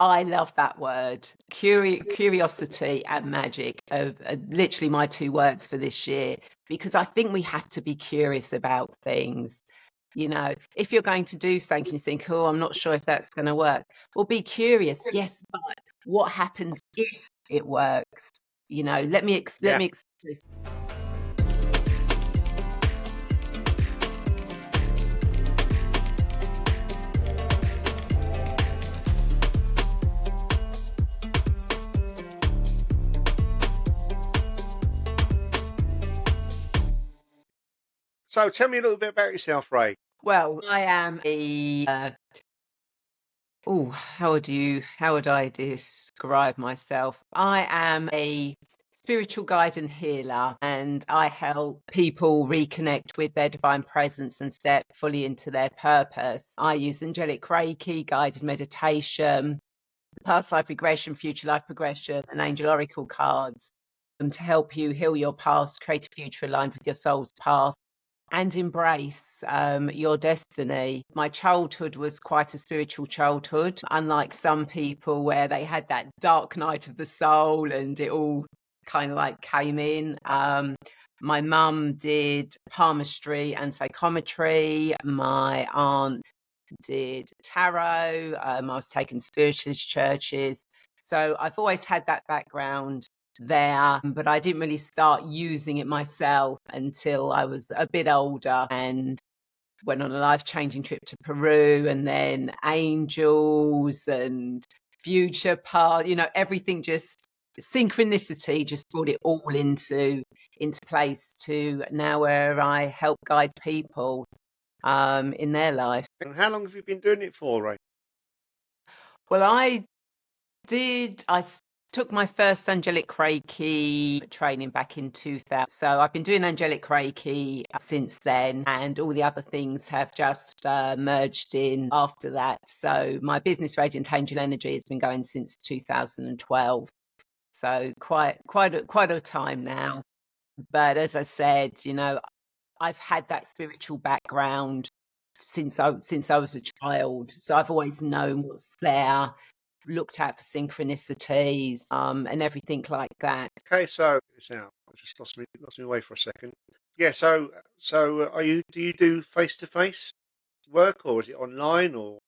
I love that word. Curiosity and magic are literally my two words for this year, because I think we have to be curious about things. If you're going to do something and you think, oh, I'm not sure if that's going to work, well, be curious. Yes, but what happens if it works? Let Yeah. me express. So tell me a little bit about yourself, Ray. Well, I am a how would I describe myself? I am a spiritual guide and healer, and I help people reconnect with their divine presence and step fully into their purpose. I use angelic Reiki, guided meditation, past life regression, future life progression, and angel oracle cards to help you heal your past, create a future aligned with your soul's path, and embrace your destiny. My childhood was quite a spiritual childhood, unlike some people where they had that dark night of the soul and it all kind of like came in. My mum did palmistry and psychometry. My aunt did tarot. I was taken to spiritualist churches. So I've always had that background there, but I didn't really start using it myself until I was a bit older and went on a life-changing trip to Peru, and then angels and future past, everything, just synchronicity just brought it all into place to now where I help guide people in their life. And how long have you been doing it for, Ray? Well, I took my first angelic Reiki training back in 2000. So I've been doing angelic Reiki since then, and all the other things have just merged in after that. So my business, Radiant Angel Energy, has been going since 2012. So quite a time now. But as I said, I've had that spiritual background since I was a child. So I've always known what's there, looked out for synchronicities, and everything like that. Okay, so it's out. I just lost me away for a second. Yeah. So do you do face to face work, or is it online, or?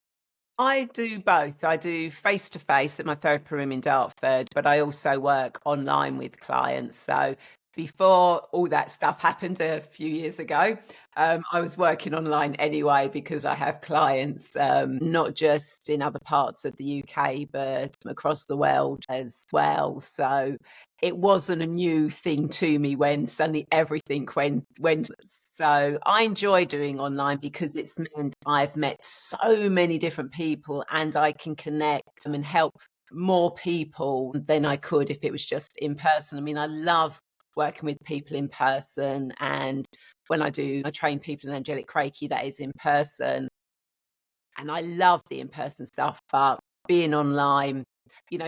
I do both. I do face to face at my therapy room in Dartford, but I also work online with clients. So before all that stuff happened a few years ago, I was working online anyway because I have clients not just in other parts of the UK, but across the world as well. So it wasn't a new thing to me when suddenly everything went. So I enjoy doing online because it's meant I've met so many different people and I can connect and help more people than I could if it was just in person. I mean, I love working with people in person, and when I train people in angelic Reiki, that is in person. And I love the in person stuff, but being online,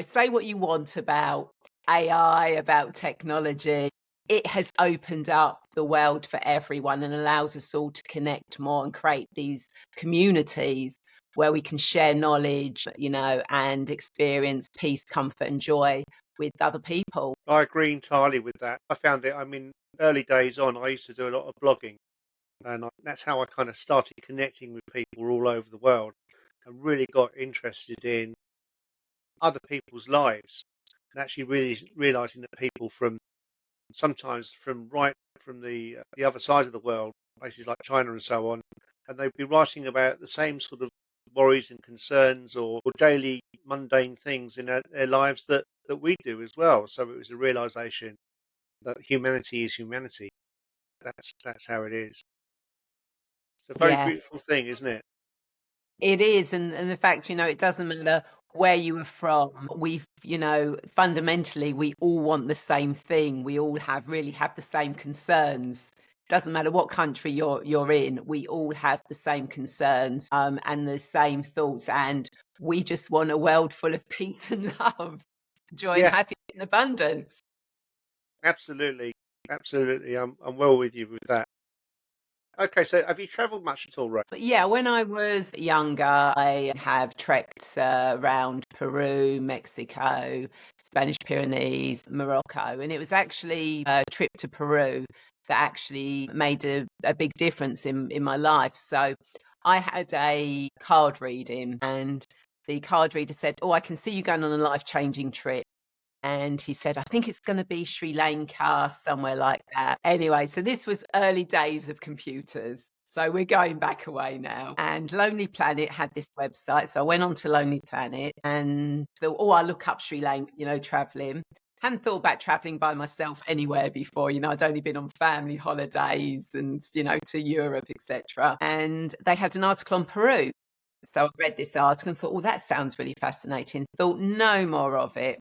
say what you want about AI, about technology, it has opened up the world for everyone and allows us all to connect more and create these communities where we can share knowledge, and experience peace, comfort, and joy with other people. I agree entirely with that. I found it. I mean, early days on, I used to do a lot of blogging, and that's how I kind of started connecting with people all over the world, and really got interested in other people's lives, and actually really realizing that people sometimes from the other side of the world, places like China and so on, and they'd be writing about the same sort of worries and concerns or daily mundane things in their lives that we do as well. So it was a realization that humanity is humanity. That's how it is. It's a very Yeah, beautiful thing, isn't it? it is. And the fact, it doesn't matter where you were from. Fundamentally, we all want the same thing. We all really have the same concerns. Doesn't matter what country you're in, we all have the same concerns, and the same thoughts. And we just want a world full of peace and love, joy and Yeah, happiness and abundance. absolutely, absolutely. I'm well with you with that. Okay, so have you travelled much at all, Ray? But yeah, when I was younger, I have trekked around Peru, Mexico, Spanish Pyrenees, Morocco, and it was actually a trip to Peru that actually made a big difference in my life. So I had a card reading, and the card reader said, "Oh, I can see you going on a life-changing trip." And he said, "I think it's going to be Sri Lanka, somewhere like that." Anyway, so this was early days of computers. So we're going back away now. And Lonely Planet had this website. So I went on to Lonely Planet and thought, oh, I'll look up Sri Lanka, traveling. Hadn't thought about traveling by myself anywhere before. I'd only been on family holidays and, to Europe, etc. And they had an article on Peru. So I read this article and thought, oh, that sounds really fascinating. Thought no more of it.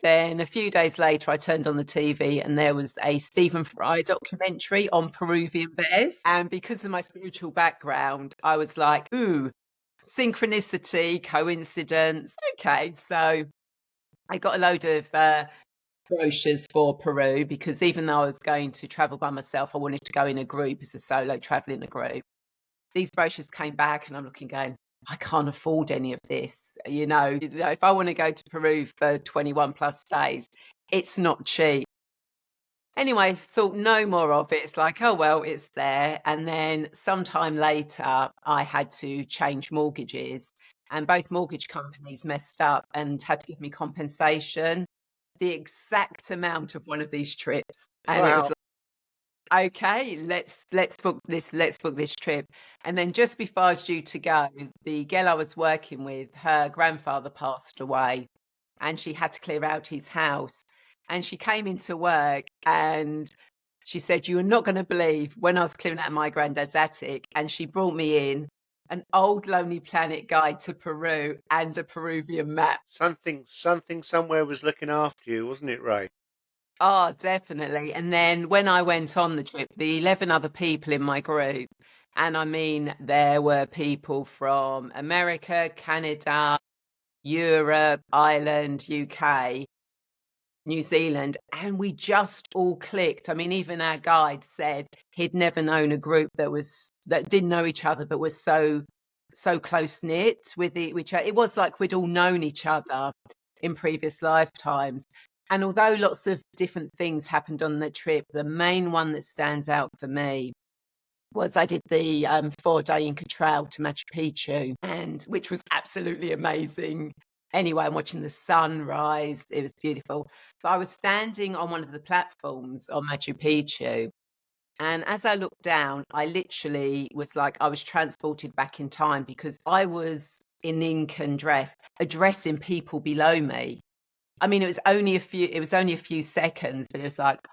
Then a few days later, I turned on the TV and there was a Stephen Fry documentary on Peruvian bears. And because of my spiritual background, I was like, ooh, synchronicity, coincidence. Okay, so I got a load of brochures for Peru because even though I was going to travel by myself, I wanted to go in a group as a solo travel in a group. These brochures came back and I'm looking going, I can't afford any of this. If I want to go to Peru for 21 plus days, it's not cheap. Anyway, thought no more of it. It's like, oh, well, it's there. And then sometime later, I had to change mortgages and both mortgage companies messed up and had to give me compensation, the exact amount of one of these trips. And it was Wow. okay, let's book this trip. And then just before I was due to go, the girl I was working with, her grandfather passed away and she had to clear out his house. And she came into work and she said, "You are not going to believe when I was clearing out my granddad's attic." And she brought me in an old Lonely Planet guide to Peru and a Peruvian map. Something somewhere was looking after you, wasn't it, Ray? Oh, definitely. And then when I went on the trip, the 11 other people in my group, and I mean, there were people from America, Canada, Europe, Ireland, UK, New Zealand, and we just all clicked. I mean, even our guide said he'd never known a group that didn't know each other, but was so close knit with which it was like we'd all known each other in previous lifetimes. And although lots of different things happened on the trip, the main one that stands out for me was I did the 4-day Inca Trail to Machu Picchu, and which was absolutely amazing. Anyway, I'm watching the sunrise. It was beautiful. But I was standing on one of the platforms on Machu Picchu, and as I looked down, I literally was like, I was transported back in time because I was in Incan dress, addressing people below me. I mean, it was only a few seconds, but it was like,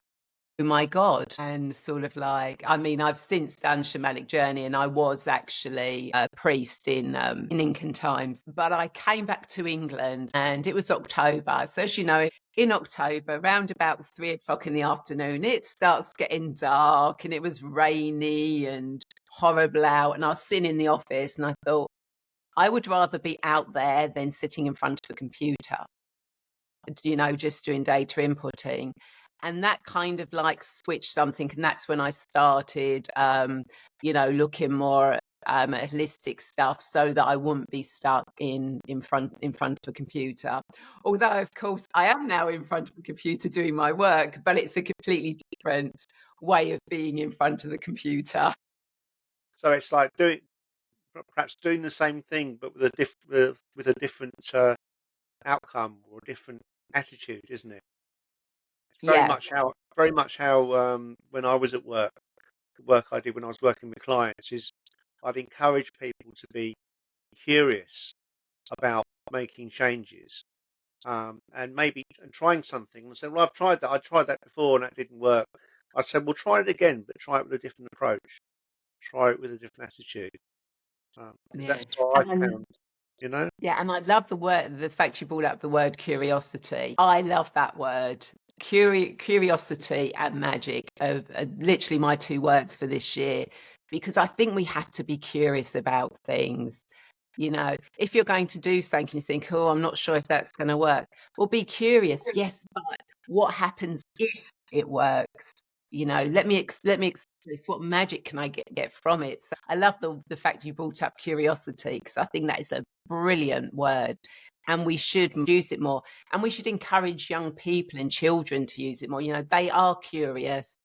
oh my God. And sort of like, I mean, I've since done shamanic journey and I was actually a priest in Incan times, but I came back to England and it was October. So as you know, in October, around about 3 o'clock in the afternoon, it starts getting dark and it was rainy and horrible out. And I was sitting in the office and I thought, I would rather be out there than sitting in front of a computer, just doing data inputting. And that kind of like switched something. And that's when I started, looking more at holistic stuff so that I wouldn't be stuck in front of a computer. Although, of course, I am now in front of a computer doing my work, but it's a completely different way of being in front of the computer. So it's like perhaps doing the same thing, but with a different outcome or a different attitude, isn't it? It's Yeah, very much how when I was at work, the work I did when I was working with clients is I'd encourage people to be curious about making changes, and trying something. And say, well, I've tried that. I tried that before and that didn't work. I said, well, try it again, but try it with a different approach. Try it with a different attitude, because yeah. that's what I And found. You know. Yeah, and I love the fact you brought up the word curiosity. I love that word. Curiosity and magic are literally my two words for this year because I think we have to be curious about things. If you're going to do something and you think, oh, I'm not sure if that's going to work, well, be curious. Yes, but what happens if it works? let me express what magic can I get from it. So I love the fact you brought up curiosity, because I think that is a brilliant word, and we should use it more, and we should encourage young people and children to use it more. They are curious,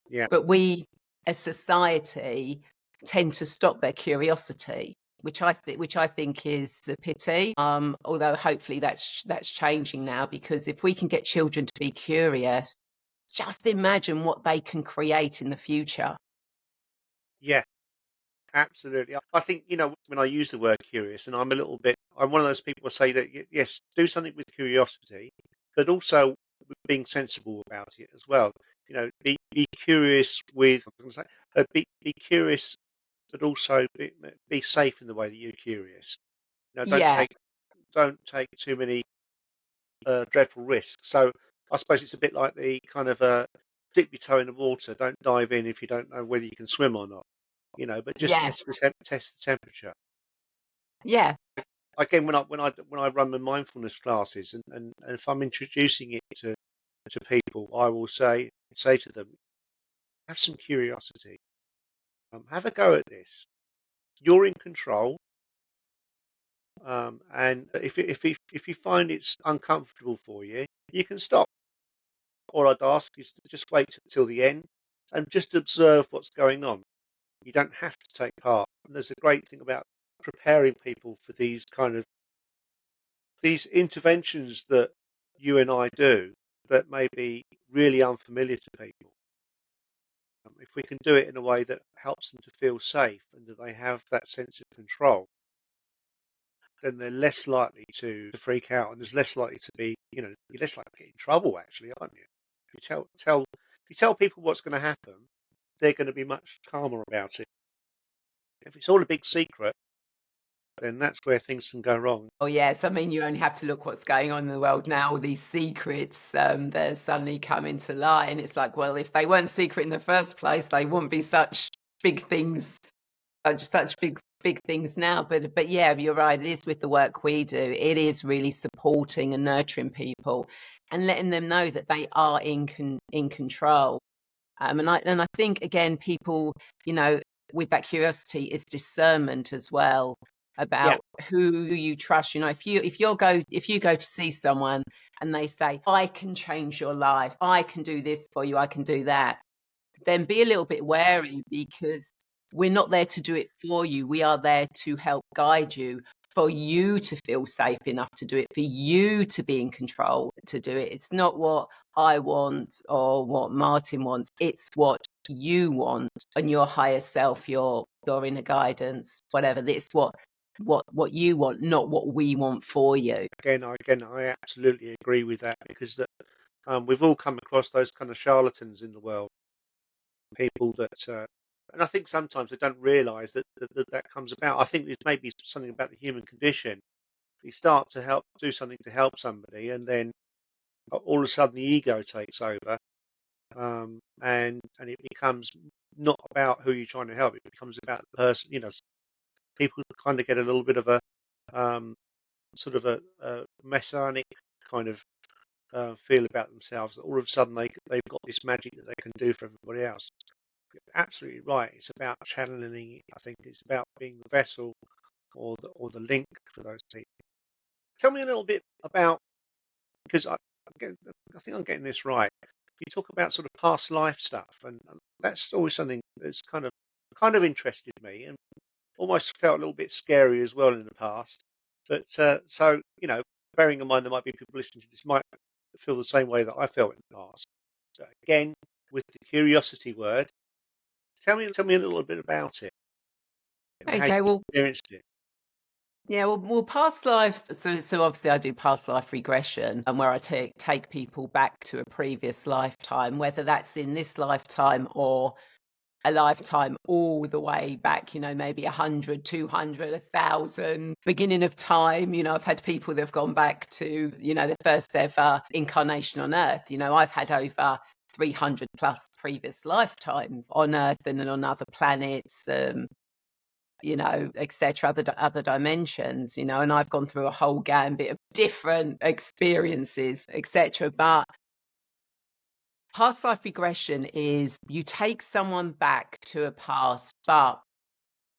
Yeah, but we as society tend to stop their curiosity, which I think is a pity. Although hopefully that's changing now, because if we can get children to be curious, just imagine what they can create in the future. yeah, absolutely. I think, when I use the word curious, and I'm one of those people who say that, yes, do something with curiosity, but also with being sensible about it as well. Be curious with, I was gonna say, be curious, but also be safe in the way that you're curious. Don't Yeah, take too many dreadful risks. So I suppose it's a bit like the kind of dip your toe in the water. Don't dive in if you don't know whether you can swim or not. But just yeah, test the temperature. yeah, Again, when I run my mindfulness classes, and if I'm introducing it to people, I will say to them, have some curiosity. Have a go at this. You're in control. And if you find it's uncomfortable for you, you can stop. All I'd ask is to just wait till the end and just observe what's going on. You don't have to take part. And there's a great thing about preparing people for these interventions that you and I do that may be really unfamiliar to people. If we can do it in a way that helps them to feel safe and that they have that sense of control, then they're less likely to freak out, and there's less likely to be, you're less likely to get in trouble, actually, aren't you? If you tell people what's going to happen, they're going to be much calmer about it. If it's all a big secret, then that's where things can go wrong. oh yes. I mean, you only have to look what's going on in the world now. All these secrets, they're suddenly coming to light, and it's like, well, if they weren't secret in the first place, they wouldn't be such big things, such big things now. But yeah, you're right. It is with the work we do. It is really supporting and nurturing people, and letting them know that they are in control. And I think, again, people, you know, with that curiosity is discernment as well, Yeah, about who you trust. If you go to see someone and they say, I can change your life, I can do this for you, I can do that, then be a little bit wary, because we're not there to do it for you. We are there to help guide you, for you to feel safe enough to do it, for you to be in control to do it. It's not what I want or what Martin wants. It's what you want, and your higher self, your inner guidance, whatever. It's what you want, not what we want for you. I absolutely agree with that, because we've all come across those kind of charlatans in the world, people and I think sometimes they don't realise that comes about. I think there's maybe something about the human condition. You start to do something to help somebody, and then all of a sudden the ego takes over, and it becomes not about who you're trying to help. It becomes about the person. People kind of get a little bit of a um, sort of a messianic kind of feel about themselves. That all of a sudden they've got this magic that they can do for everybody else. You're absolutely right. It's about channeling it. I think it's about being the vessel or the link for those people. Tell me a little bit about, because I think I'm getting this right. You talk about sort of past life stuff, and that's always something that's kind of interested me, and almost felt a little bit scary as well in the past. But so bearing in mind there might be people listening to this might feel the same way that I felt in the past. So again, with the curiosity word, tell me a little bit about it and how you Okay, well, experienced it. yeah, well, past life. So obviously, I do past life regression, and where I take people back to a previous lifetime, whether that's in this lifetime or a lifetime all the way back. Maybe 100, 200, 1,000, beginning of time. I've had people that have gone back to the first ever incarnation on Earth. I've had over 300 plus previous lifetimes on Earth and on other planets. Etc., other dimensions, and I've gone through a whole gambit of different experiences, etc. But Past life regression is you take someone back to a past, but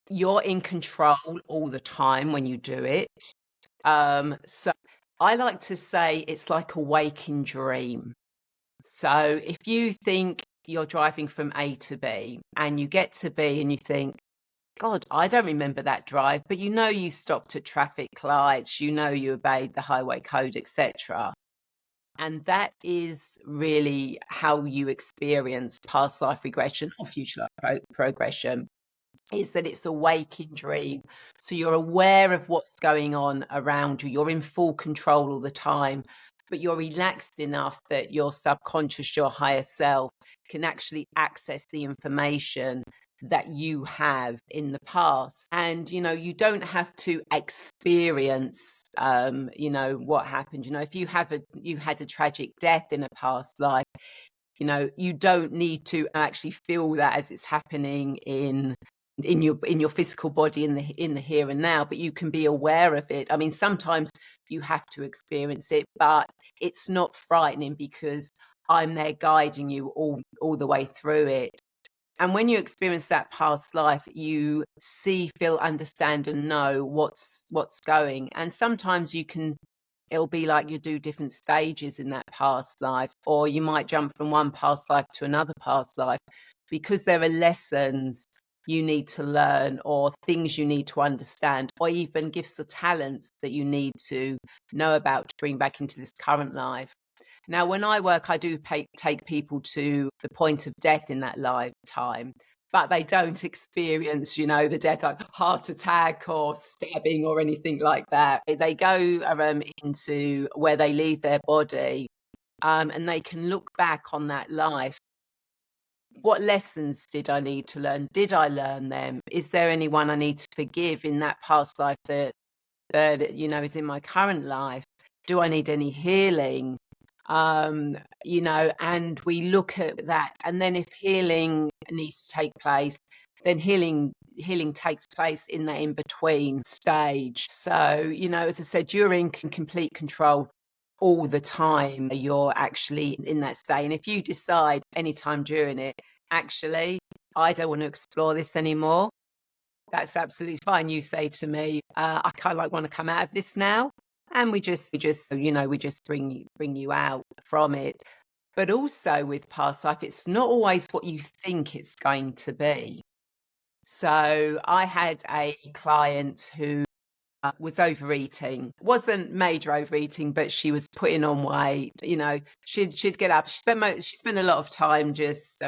you're in control all the time when you do it. So I like to say it's like a waking dream. So if you think you're driving from A to B and you get to B and you think, God, I don't remember that drive, but you know you stopped at traffic lights, you know you obeyed the highway code, etc. And that is really how you experience past life regression or future life progression, is that it's a waking dream. So you're aware of what's going on around you. You're in full control all the time, but you're relaxed enough that your subconscious, your higher self, can actually access the information that you have in the past. And you don't have to experience what happened. If you had a tragic death in a past life, you don't need to actually feel that as it's happening in your physical body in the here and now, but you can be aware of it. I mean, sometimes you have to experience it, but it's not frightening because I'm there guiding you all the way through it. And when you experience that past life, you see, feel, understand, and know what's going. And sometimes it'll be like you do different stages in that past life, or you might jump from one past life to another past life because there are lessons you need to learn or things you need to understand, or even gifts or talents that you need to know about to bring back into this current life. Now, when I work, I do take people to the point of death in that lifetime, but they don't experience, the death like heart attack or stabbing or anything like that. They go into where they leave their body, and they can look back on that life. What lessons did I need to learn? Did I learn them? Is there anyone I need to forgive in that past life that is in my current life? Do I need any healing? And we look at that, and then if healing needs to take place, then healing takes place in that in between stage. So as I said, you're in complete control all the time. You're actually in that state, and if you decide anytime during it, actually, I don't want to explore this anymore, that's absolutely fine. You say to me, I kind of like want to come out of this now, and we just bring you out from it. But also with past life, it's not always what you think it's going to be. So I had a client who was overeating. Wasn't major overeating, but she was putting on weight. She'd get up. She spent a lot of time just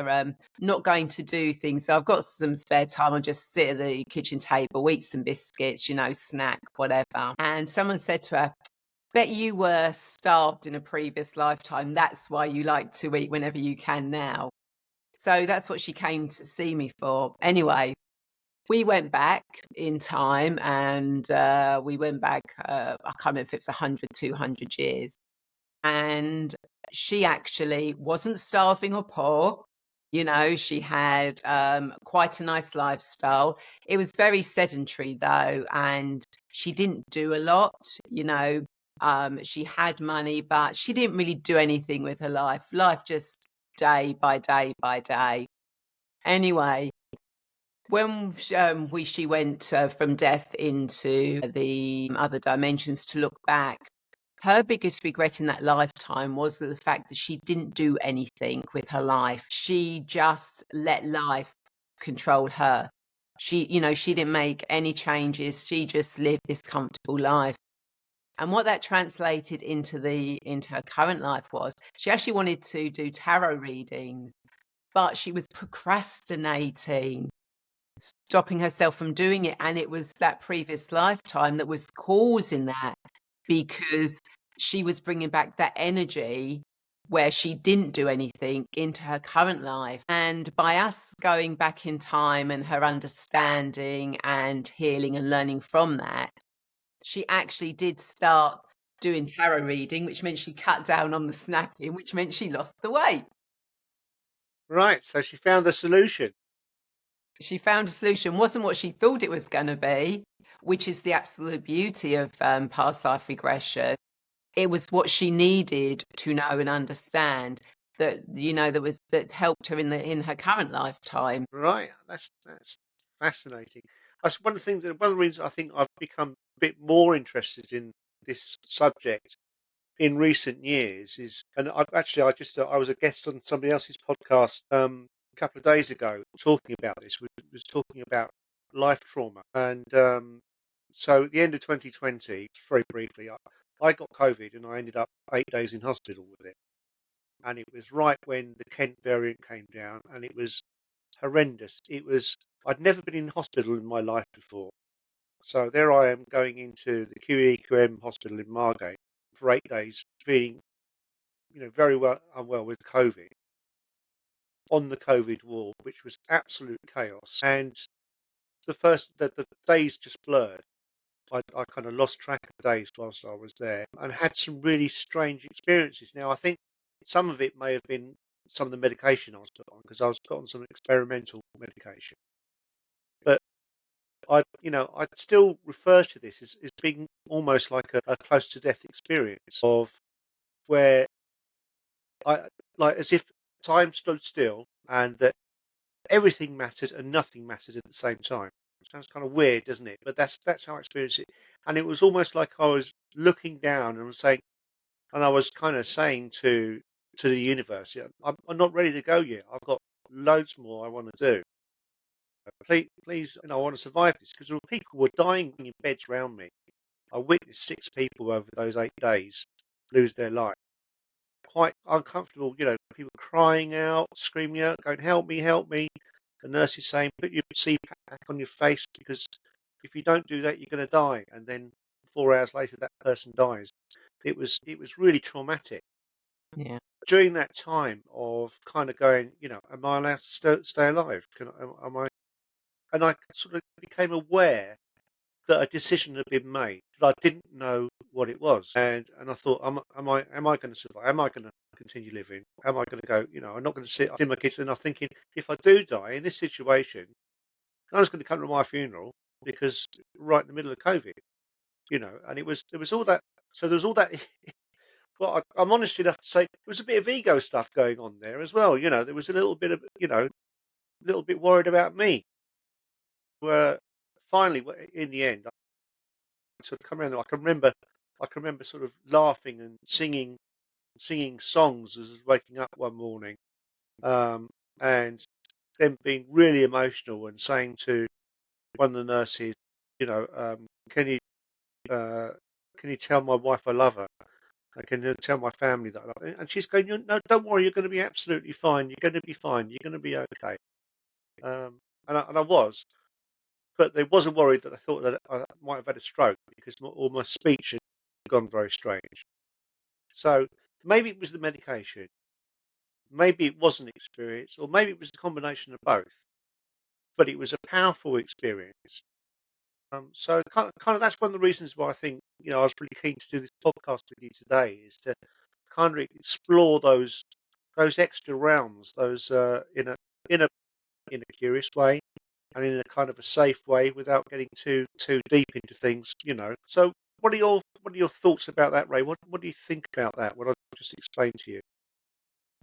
not going to do things. So I've got some spare time. I'll just sit at the kitchen table, eat some biscuits, snack, whatever. And someone said to her, "Bet you were starved in a previous lifetime. That's why you like to eat whenever you can now." So that's what she came to see me for. Anyway, we went back in time, and we went back, I can't remember if it was 100, 200 years. And she actually wasn't starving or poor. She had quite a nice lifestyle. It was very sedentary, though, and she didn't do a lot. She had money, but she didn't really do anything with her life. Life just day by day by day. Anyway, when she went from death into the other dimensions to look back, her biggest regret in that lifetime was the fact that she didn't do anything with her life. She just let life control her. She didn't make any changes. She just lived this comfortable life. And what that translated into her current life was she actually wanted to do tarot readings, but she was procrastinating, stopping herself from doing it. And it was that previous lifetime that was causing that, because she was bringing back that energy where she didn't do anything into her current life. And by us going back in time and her understanding and healing and learning from that, she actually did start doing tarot reading, which meant she cut down on the snacking, which meant she lost the weight. Right. So she found the solution. She found a solution. Wasn't what she thought it was going to be, which is the absolute beauty of past life regression. It was what she needed to know and understand. that that helped her in her current lifetime. Right. That's fascinating. That's one of the things. One of the reasons I think I've become a bit more interested in this subject in recent years is, and I was a guest on somebody else's podcast a couple of days ago talking about this. We was talking about life trauma, and so at the end of 2020, very briefly, I got COVID and I ended up 8 days in hospital with it, and it was right when the Kent variant came down, and it was horrendous. I'd never been in hospital in my life before. So there I am going into the QEQM hospital in Margate for 8 days, feeling, very well unwell with COVID, on the COVID ward, which was absolute chaos. And the days just blurred. I kind of lost track of days whilst I was there and had some really strange experiences. Now, I think some of it may have been some of the medication I was put on, because I was put on some experimental medication. But I'd still refer to this as being almost like a close to death experience, of where I, like, as if time stood still and that everything mattered and nothing mattered at the same time. It sounds kind of weird, doesn't it? But that's how I experienced it. And it was almost like I was looking down and was saying, and I was kind of saying to the universe, "Yeah, I'm not ready to go yet. I've got loads more I want to do. Please, I want to survive this," because people were dying in beds around me. I witnessed 6 people over those 8 days lose their life. Quite uncomfortable, people crying out, screaming out, going, "Help me, help me." The nurse is saying, "Put your CPAP back on your face, because if you don't do that, you're going to die." And then 4 hours later, that person dies. It was really traumatic. Yeah. During that time of kind of going, am I allowed to stay alive? Am I? And I sort of became aware that a decision had been made, but I didn't know what it was. And I thought, am I going to survive? Am I going to continue living? Am I going to go? I'm not going to sit in my kids. And I'm thinking, if I do die in this situation, no one's going to come to my funeral, because right in the middle of COVID, And there was all that. So there was all that. Well, I'm honest enough to say there was a bit of ego stuff going on there as well. There was a little bit of, a little bit worried about me. Where finally, in the end, sort of come around. I can remember sort of laughing and singing songs as I was waking up one morning, um, and then being really emotional and saying to one of the nurses, "Can you uh, can you tell my wife I love her? Can you tell my family that I love her?" And she's going, "No, don't worry. You're going to be absolutely fine. You're going to be fine. You're going to be okay." And I was. But there was a worry that I thought that I might have had a stroke, because all my speech had gone very strange. So maybe it was the medication, maybe it was an experience, or maybe it was a combination of both. But it was a powerful experience. So kind of that's one of the reasons why I think, I was really keen to do this podcast with you today, is to kind of explore those extra realms, those in a in a curious way, and in a kind of a safe way, without getting too deep into things. So what are your thoughts about that, Ray? What do you think about that? What I just explained to you?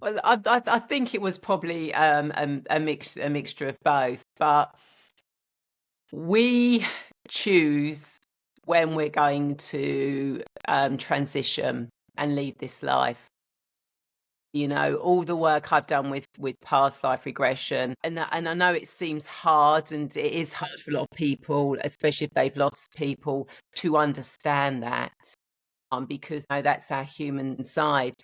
Well, I think it was probably a mixture of both, but we choose when we're going to transition and leave this life. All the work I've done with past life regression, and I know it seems hard, and it is hard for a lot of people, especially if they've lost people, to understand that, because that's our human side.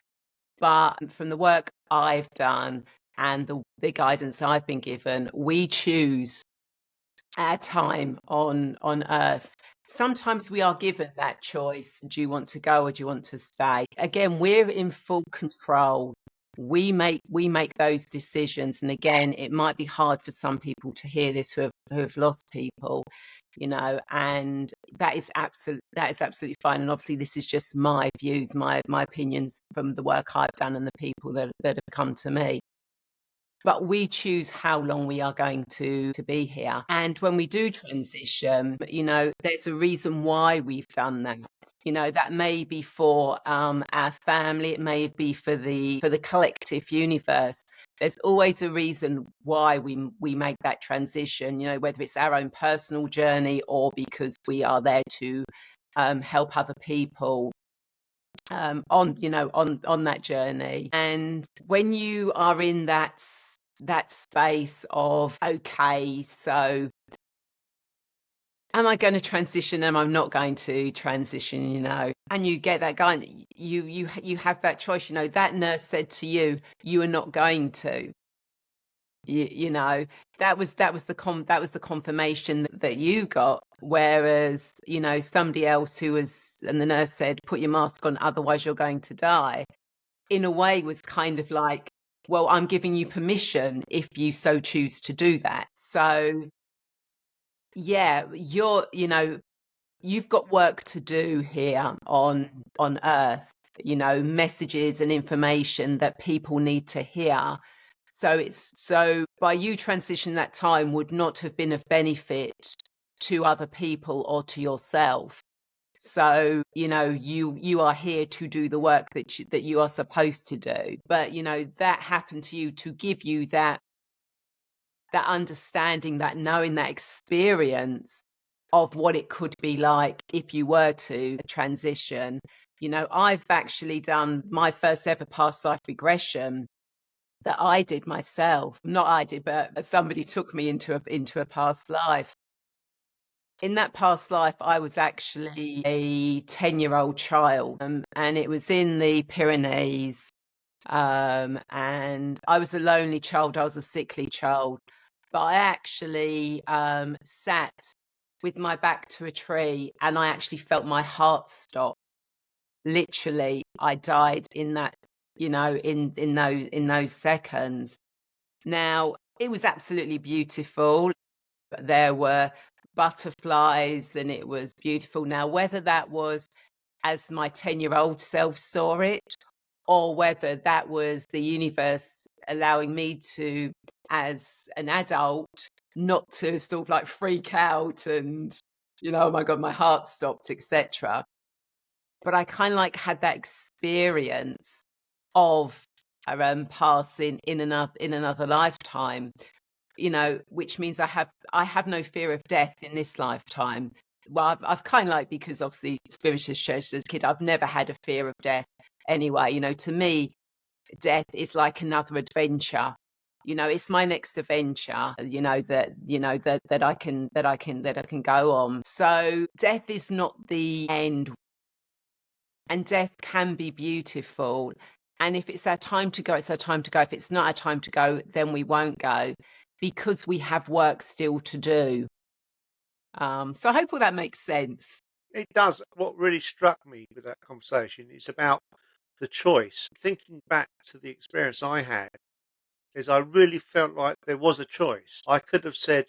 But from the work I've done and the guidance I've been given, we choose our time on earth. Sometimes we are given that choice. Do you want to go or do you want to stay? Again, we're in full control. We make those decisions. And again, it might be hard for some people to hear this, who have lost people, and that is absolutely fine. And obviously this is just my views, my opinions from the work I've done and the people that have come to me. but we choose how long we are going to be here. And when we do transition, there's a reason why we've done that. That may be for our family, it may be for the collective universe. There's always a reason why we make that transition, whether it's our own personal journey or because we are there to help other people on that journey. And when you are in that space of, okay, so am I going to transition? Am I not going to transition? And you get that guy, you have that choice. That nurse said to you, you are not going to. That was the confirmation that you got. Whereas somebody else and the nurse said, put your mask on, otherwise you're going to die, in a way was kind of like, well, I'm giving you permission if you so choose to do that. So yeah, you've got work to do here on Earth, messages and information that people need to hear. So by you transitioning, that time would not have been of benefit to other people or to yourself. So you are here to do the work that you are supposed to do. But that happened to you to give you that understanding, that knowing, that experience of what it could be like if you were to transition. I've actually done my first ever past life regression that I did myself. Not I did, but somebody took me into a past life. In that past life, I was actually a 10-year-old child, and it was in the Pyrenees. And I was a lonely child. I was a sickly child. But I actually sat with my back to a tree, and I actually felt my heart stop. Literally, I died in that, in those seconds. Now, it was absolutely beautiful. There were butterflies and it was beautiful. Now, whether that was as my 10-year-old self saw it, or whether that was the universe allowing me to, as an adult, not to sort of like freak out and, oh my God, my heart stopped, etc. But I kind of like had that experience of passing in another lifetime, which means I have no fear of death in this lifetime. Well, I've kind of like, because obviously spiritualist church as a kid, I've never had a fear of death anyway. To me, death is like another adventure. It's my next adventure, that I can go on. So death is not the end, and death can be beautiful. And if it's our time to go, it's our time to go. If it's not our time to go, then we won't go, because we have work still to do. So I hope all that makes sense. It does. What really struck me with that conversation is about the choice. Thinking back to the experience I had, is I really felt like there was a choice. I could have said,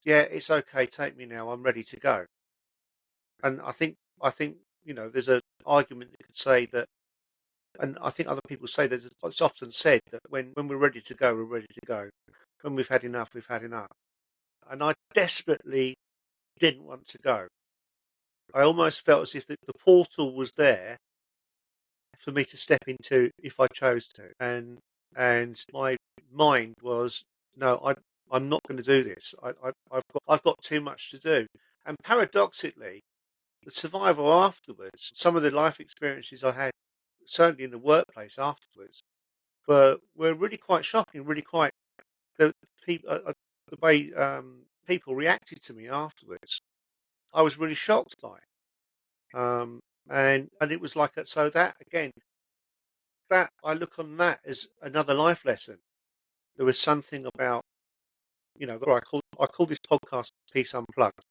"Yeah, it's okay. Take me now. I'm ready to go." And I think there's an argument that could say that, and I think other people say that it's often said that when we're ready to go, we're ready to go. When we've had enough, we've had enough. And I desperately didn't want to go. I almost felt as if the portal was there for me to step into if I chose to. And my mind was, no, I'm not going to do this. I've got too much to do. And paradoxically, the survival afterwards, some of the life experiences I had, certainly in the workplace afterwards, were really quite shocking. Really quite the people, the way people reacted to me afterwards. I was really shocked by it. And it was like so that again, that I look on that as another life lesson. There was something about, what I call this podcast Peace Unplugged.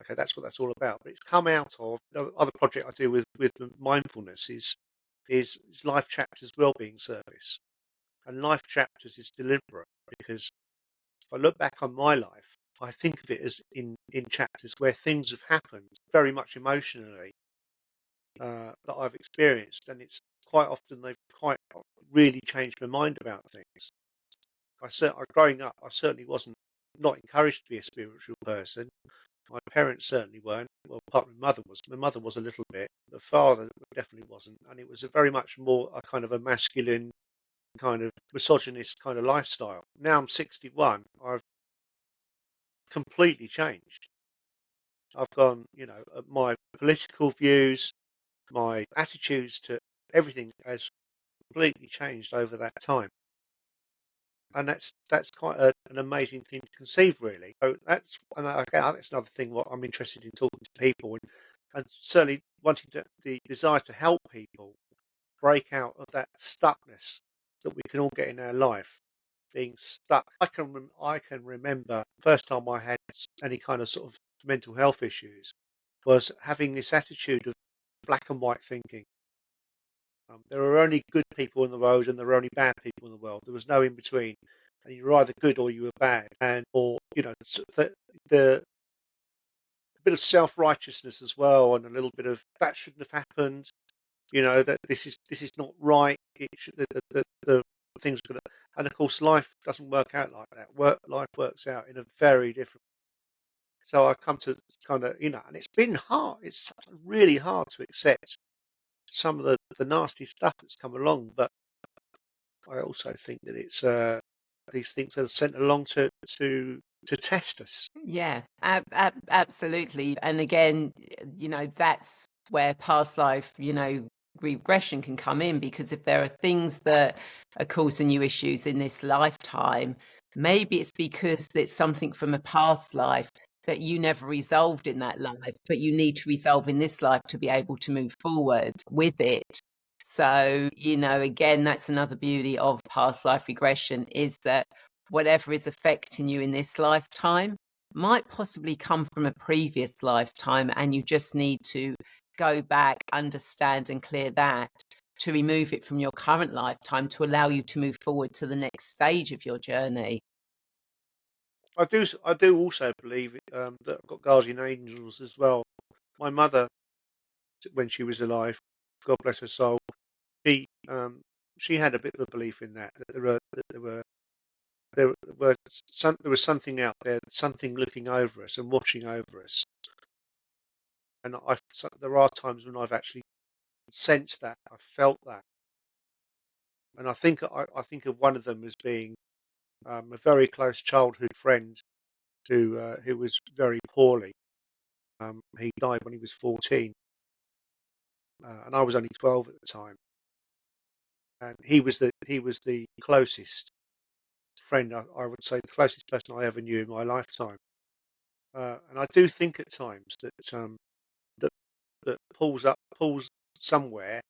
Okay, that's what that's all about. But it's come out of the other project I do with the mindfulness is Life Chapters Wellbeing Service, and Life Chapters is deliberate because if I look back on my life, I think of it as in chapters where things have happened very much emotionally, that I've experienced, and it's quite often they've quite really changed my mind about things. Growing up, I certainly wasn't not encouraged to be a spiritual person. My parents certainly weren't. Well, apart from my mother was. My mother was a little bit. The father definitely wasn't, and it was a very much more a kind of a masculine, kind of misogynist kind of lifestyle. Now I'm 61. I've completely changed. I've gone, my political views, my attitudes to everything has completely changed over that time. And that's quite an amazing thing to conceive, really. So that's another thing what I'm interested in talking to people, and certainly wanting the desire to help people break out of that stuckness that we can all get in our life, being stuck. I can remember the first time I had any kind of sort of mental health issues was having this attitude of black and white thinking. There are only good people in the world, and there are only bad people in the world. There was no in between, and you were either good or you were bad, and or the bit of self righteousness as well, and a little bit of that shouldn't have happened. That this is not right. It should the things are gonna, and of course life doesn't work out like that. Life works out in a very different. So I come to kind of and it's been hard. It's really hard to accept some of the nasty stuff that's come along, but I also think that it's these things are sent along to test us. Yeah, absolutely. And again, that's where past life, regression can come in, because if there are things that are causing you issues in this lifetime, maybe it's because it's something from a past life that you never resolved in that life, but you need to resolve in this life to be able to move forward with it. So, again, that's another beauty of past life regression, is that whatever is affecting you in this lifetime might possibly come from a previous lifetime, and you just need to go back, understand, and clear that to remove it from your current lifetime to allow you to move forward to the next stage of your journey. I do also believe that I've got guardian angels as well. My mother, when she was alive, God bless her soul, she she had a bit of a belief in that there was something out there, something looking over us and watching over us. And there are times when I've actually sensed that, I felt that, and I think of one of them as being a very close childhood friend who was very poorly. He died when he was 14, and I was only 12 at the time. And he was the closest friend, I would say, the closest person I ever knew in my lifetime. And I do think at times that that pulls somewhere,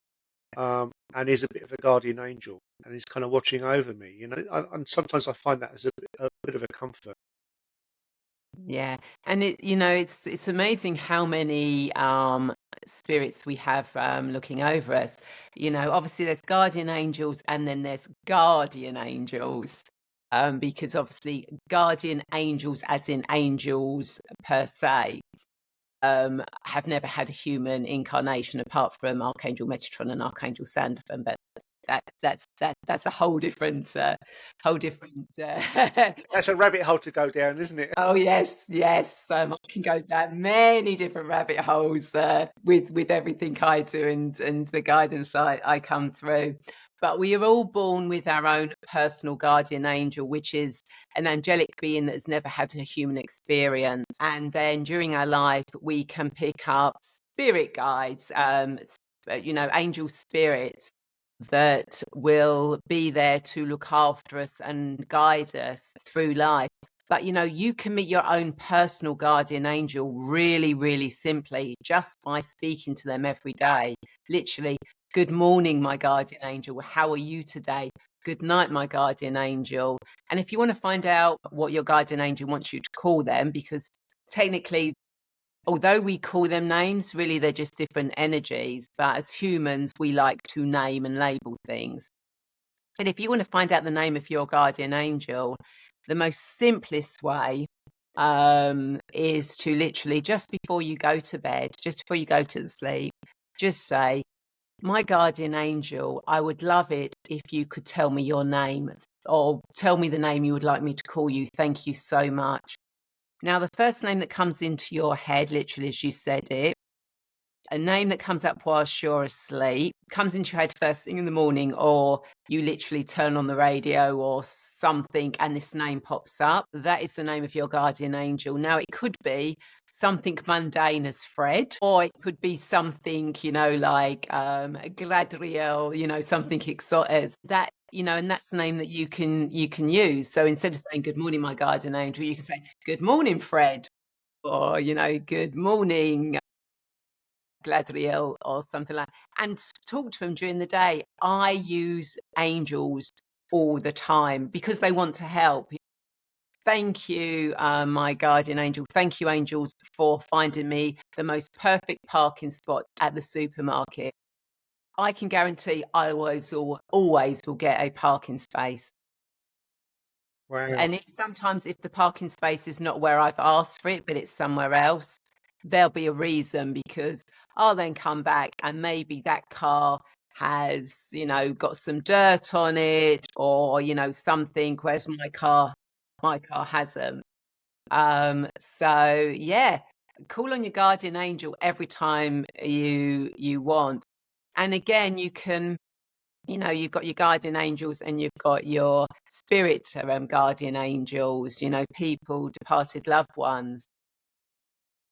and is a bit of a guardian angel, and is kind of watching over me. And sometimes I find that as a bit of a comfort. Yeah, and it's amazing how many spirits we have looking over us. Obviously there's guardian angels and then there's guardian angels. Because obviously guardian angels, as in angels per se, have never had a human incarnation apart from Archangel Metatron and Archangel Sandalphon, but that's a whole different. That's a rabbit hole to go down, isn't it? Oh yes, yes. I can go down many different rabbit holes with everything I do and the guidance I come through. But we are all born with our own personal guardian angel, which is an angelic being that has never had a human experience. And then during our life, we can pick up spirit guides, angel spirits that will be there to look after us and guide us through life. But you can meet your own personal guardian angel really, really simply just by speaking to them every day. Literally, good morning, my guardian angel. How are you today? Good night, my guardian angel. And if you want to find out what your guardian angel wants you to call them, because technically, although we call them names, really they're just different energies. But as humans, we like to name and label things. And if you want to find out the name of your guardian angel, the most simplest way is to literally, just before you go to bed, just before you go to sleep, just say, my guardian angel, I would love it if you could tell me your name or tell me the name you would like me to call you. Thank you so much. Now, the first name that comes into your head, literally as you said it, a name that comes up whilst you're asleep, comes into your head first thing in the morning, or you literally turn on the radio or something and this name pops up, that is the name of your guardian angel. Now, it could be something mundane as Fred, or it could be something, like Gladriel, something exotic. That, and that's the name that you can use. So instead of saying good morning, my guardian angel, you can say good morning, Fred, or good morning, Gladriel, or something like that, and talk to them during the day. I use angels all the time because they want to help. Thank you, my guardian angel. Thank you, angels, for finding me the most perfect parking spot at the supermarket. I can guarantee I always will get a parking space. Wow. And if the parking space is not where I've asked for it, but it's somewhere else, there'll be a reason, because I'll then come back and maybe that car has, got some dirt on it, or, something, whereas my car hasn't. So yeah, call on your guardian angel every time you want. And again, you can, you've got your guardian angels and you've got your spirit guardian angels, people, departed loved ones.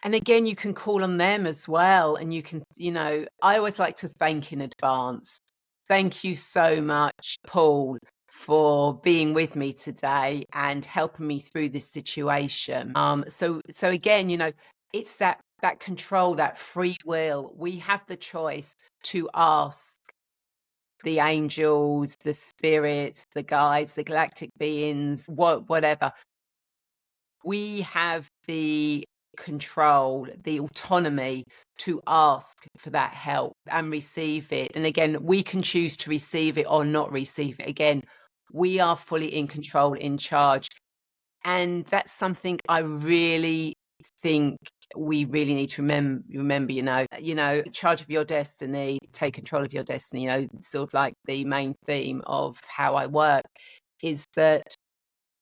And again, you can call on them as well. And you can, I always like to thank in advance. Thank you so much, Paul, for being with me today and helping me through this situation. So again, it's that control, that free will. We have the choice to ask the angels, the spirits, the guides, the galactic beings, whatever. We have the control, the autonomy to ask for that help and receive it. And again, we can choose to receive it or not receive it. Again, we are fully in control, in charge. And that's something I really think we really need to remember, charge of your destiny, take control of your destiny, sort of like the main theme of how I work is that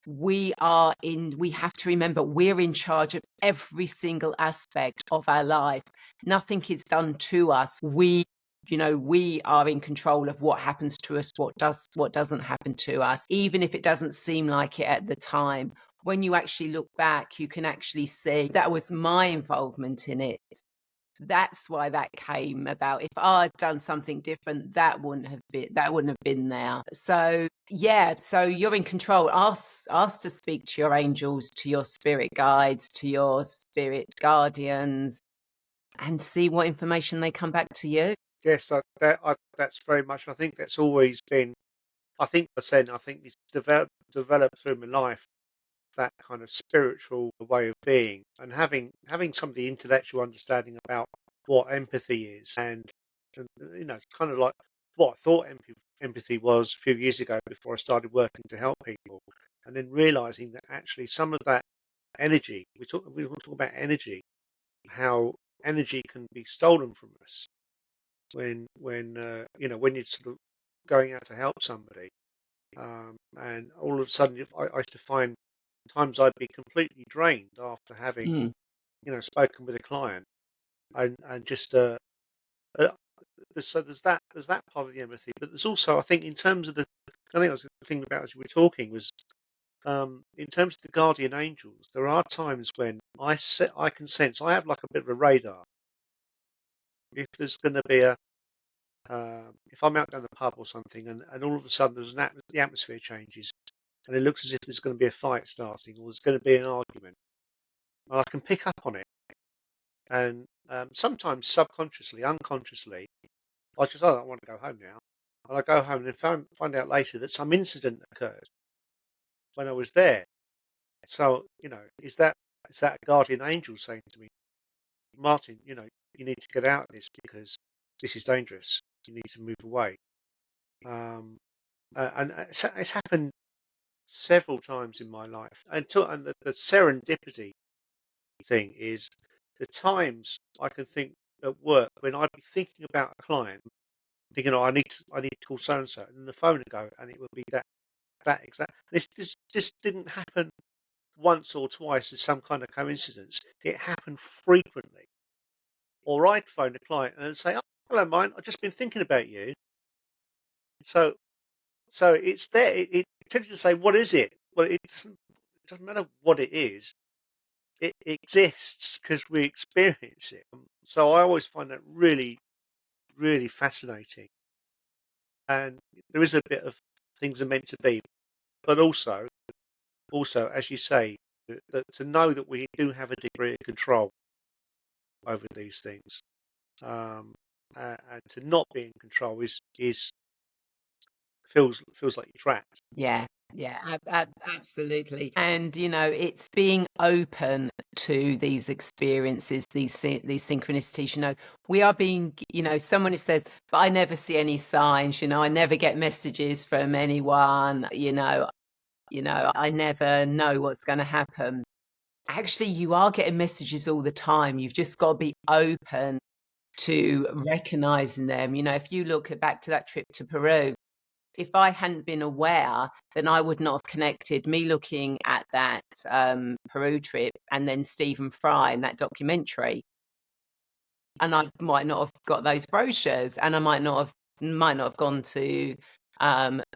we have to remember we're in charge of every single aspect of our life. Nothing is done to us. We are in control of what happens to us, what doesn't happen to us, even if it doesn't seem like it at the time. When you actually look back, you can actually see that was my involvement in it. That's why that came about. If I'd done something different, that wouldn't have been there. So yeah, so you're in control. Ask to speak to your angels, to your spirit guides, to your spirit guardians, and see what information they come back to you. Yes, that's very much. I think that's always been. I think it's developed through my life, that kind of spiritual way of being, and having some of the intellectual understanding about what empathy is, and it's kind of like what I thought empathy was a few years ago before I started working to help people, and then realizing that actually some of that energy we talk about energy, how energy can be stolen from us when you're sort of going out to help somebody, and all of a sudden I used to find times I'd be completely drained after having Mm. spoken with a client, and just uh, so there's that part of the empathy, but there's also, I think, in terms of I think I was thinking about as we were talking was, in terms of the guardian angels, there are times when I can sense, I have like a bit of a radar. If there's going to be if I'm out down the pub or something, and all of a sudden the atmosphere changes, and it looks as if there's going to be a fight starting or there's going to be an argument, and I can pick up on it, and sometimes subconsciously, unconsciously, I want to go home now, and I go home and then find out later that some incident occurred when I was there. So is that a guardian angel saying to me, Martin, you need to get out of this because this is dangerous. You need to move away. Um, and it's happened several times in my life. And the serendipity thing is the times I can think at work when I'd be thinking about a client, thinking, oh, I need to call so and so, and then the phone would go, and it would be that. that exact. This didn't happen once or twice as some kind of coincidence. It happened frequently. Or I'd phone a client and say, "Oh, hello, mine. I've just been thinking about you." So, so it's there. It tends to say, "What is it?" Well, it doesn't matter what it is. It exists because we experience it. So I always find that really, really fascinating. And there is a bit of things are meant to be, but also, as you say, that to know that we do have a degree of control over these things, um, and to not be in control is feels like you're trapped. Yeah, yeah, absolutely. And it's being open to these experiences, these synchronicities. We are being, someone who says, "But I never see any signs. I never get messages from anyone. I never know what's going to happen." Actually, you are getting messages all the time. You've just got to be open to recognizing them. If you look back to that trip to Peru, if I hadn't been aware, then I would not have connected me looking at that Peru trip and then Stephen Fry in that documentary. And I might not have got those brochures, and I might not have gone to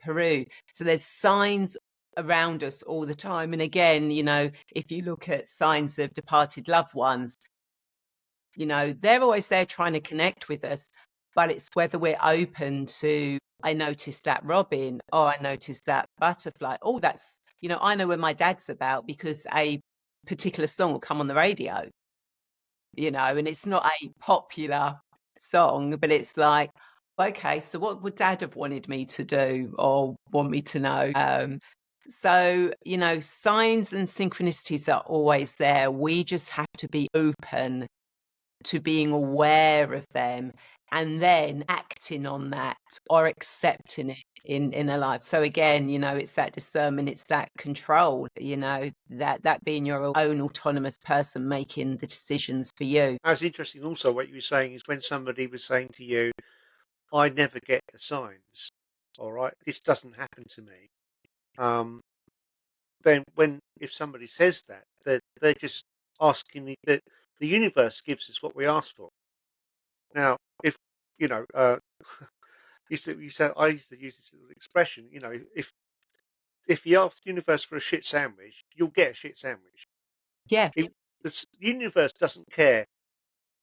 Peru. So there's signs around us all the time. And again, if you look at signs of departed loved ones, they're always there trying to connect with us, but it's whether we're open to, I noticed that robin, or I noticed that butterfly. Oh, I know where my dad's about because a particular song will come on the radio, and it's not a popular song, but it's like, okay, so what would dad have wanted me to do or want me to know? So, signs and synchronicities are always there. We just have to be open to being aware of them and then acting on that or accepting it in a life. So again, it's that discernment, it's that control, that being your own autonomous person making the decisions for you. As interesting, also, what you were saying is when somebody was saying to you, "I never get the signs." All right, this doesn't happen to me. Um, then when if somebody says that, they're just asking the universe gives us what we ask for. Now, if you know, you said I used to use this little expression. If you ask the universe for a shit sandwich, you'll get a shit sandwich. Yeah, The universe doesn't care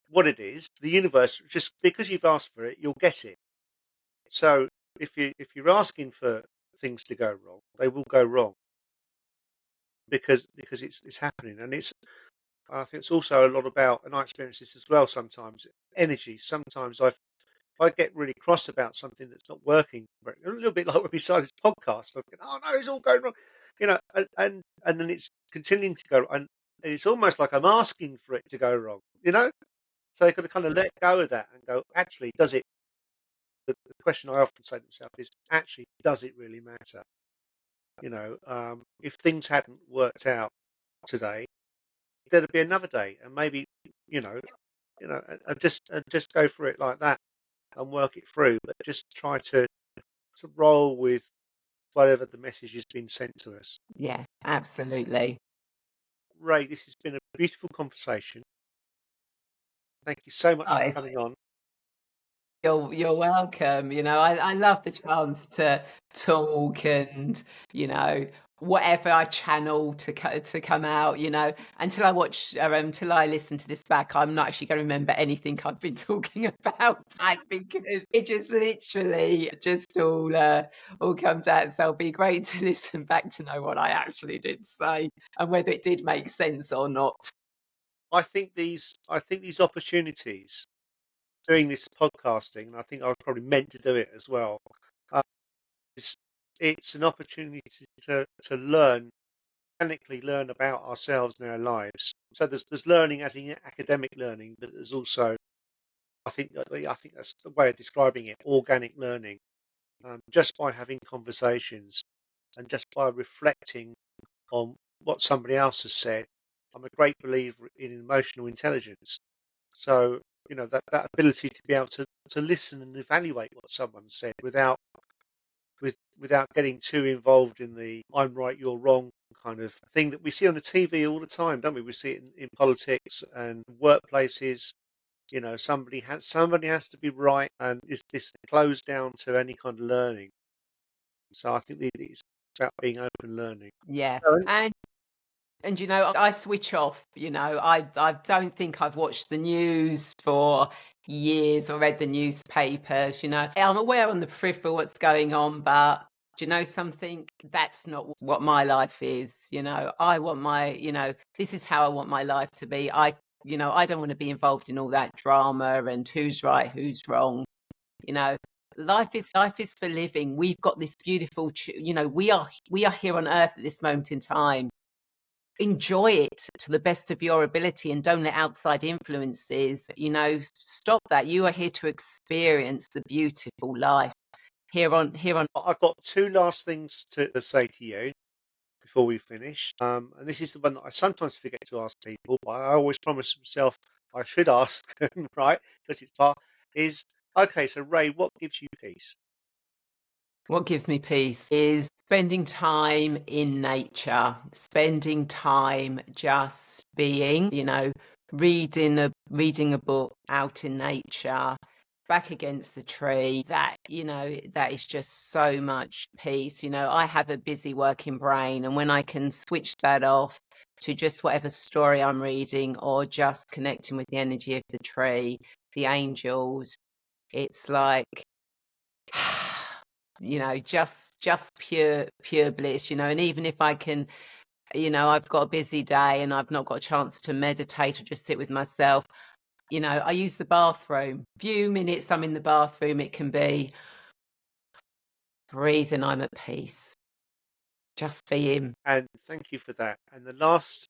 what it is. The universe just because you've asked for it, you'll get it. So if you're asking for things to go wrong, they will go wrong because it's happening, and I think it's also a lot about, and I experience this as well sometimes, energy. Sometimes I get really cross about something that's not working, a little bit like when we started this podcast. I'm thinking, "Oh no, it's all going wrong," and then it's continuing to go, and it's almost like I'm asking for it to go wrong, So you got to kind of let go of that and go, actually, does it? The question I often say to myself is, actually, does it really matter? If things hadn't worked out today, there'd be another day, and maybe, you know, and just go for it like that and work it through, but just try to roll with whatever the message has been sent to us. yeah, absolutely. Ray, this has been a beautiful conversation. Thank you so much for Oh, coming on. you're welcome. I love the chance to talk and, you know, whatever I channel to come out, until I listen to this back, I'm not actually going to remember anything I've been talking about, because it just literally just all comes out. So it'll be great to listen back to know what I actually did say and whether it did make sense or not. I think these opportunities, doing this podcasting, and I think I was probably meant to do it as well. Uh, it's, it's an opportunity to learn, organically learn about ourselves and our lives. So there's learning as in academic learning, but there's also I think that's the way of describing it, organic learning. Just by having conversations and just by reflecting on what somebody else has said. I'm a great believer in emotional intelligence. So, that ability to be able to listen and evaluate what someone said without getting too involved in the I'm right, you're wrong kind of thing that we see on the TV all the time, don't we? We see it in politics and workplaces. Somebody has to be right, and is this closed down to any kind of learning? So I think it's about being open learning. Yeah. So, And I switch off, I don't think I've watched the news for years or read the newspapers. I'm aware on the peripheral what's going on, but do you know something? That's not what my life is. I want this is how I want my life to be. I don't want to be involved in all that drama and who's right, who's wrong. You know, life is for living. We've got this beautiful, we are here on earth at this moment in time. Enjoy it to the best of your ability and don't let outside influences, stop that. You are here to experience the beautiful life here on. I've got two last things to say to you before we finish. And this is the one that I sometimes forget to ask people, but I always promise myself I should ask, right? Because it's part is okay. So, Ray, what gives you peace? What gives me peace is spending time in nature, spending time just being, reading a book out in nature, back against the tree. That is just so much peace. I have a busy working brain, and when I can switch that off to just whatever story I'm reading or just connecting with the energy of the tree, the angels, it's like just pure bliss. And even if I can, I've got a busy day and I've not got a chance to meditate or just sit with myself, I use the bathroom. Few minutes I'm in the bathroom, it can be breathe and I'm at peace, just being. And thank you for that. And the last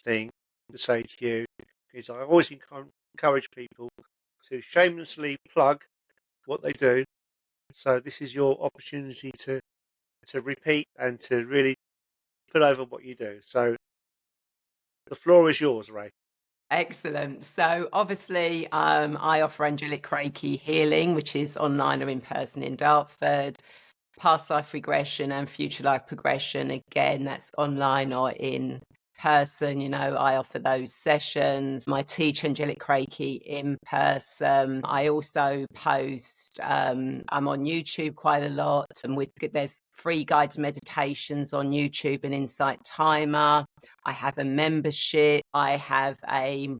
thing to say to you is I always encourage people to shamelessly plug what they do. So this is your opportunity to repeat and to really put over what you do. So the floor is yours, Ray. Excellent. So obviously, I offer angelic Reiki healing, which is online or in person in Dartford. Past life regression and future life progression. Again, that's online or in person. I offer those sessions. I teach angelic Reiki in person. I also post, I'm on YouTube quite a lot, and there's free guided meditations on YouTube and Insight Timer. I have a membership. I have a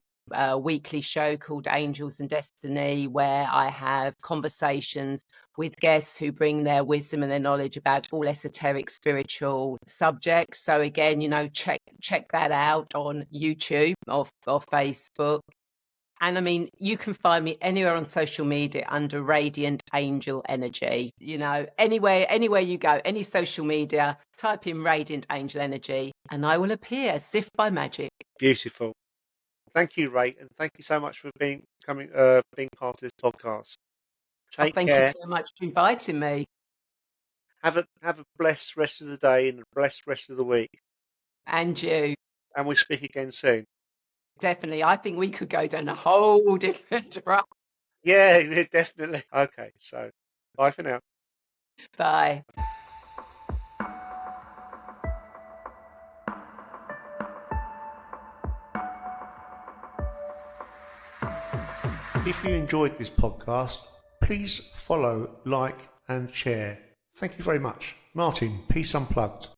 weekly show called Angels and Destiny, where I have conversations with guests who bring their wisdom and their knowledge about all esoteric spiritual subjects. So again, check that out on YouTube or Facebook. And I mean, you can find me anywhere on social media under Radiant Angel Energy. Anywhere you go, any social media, type in Radiant Angel Energy and I will appear as if by magic. Beautiful. Thank you, Ray, and thank you so much for being part of this podcast. Oh, Take thank you care. so much for inviting me. Have a blessed rest of the day and a blessed rest of the week. And you. And we'll speak again soon. Definitely. I think we could go down a whole different route. Yeah, definitely. Okay, so bye for now. Bye. If you enjoyed this podcast, please follow, like, and share. Thank you very much. Martin, Peace Unplugged.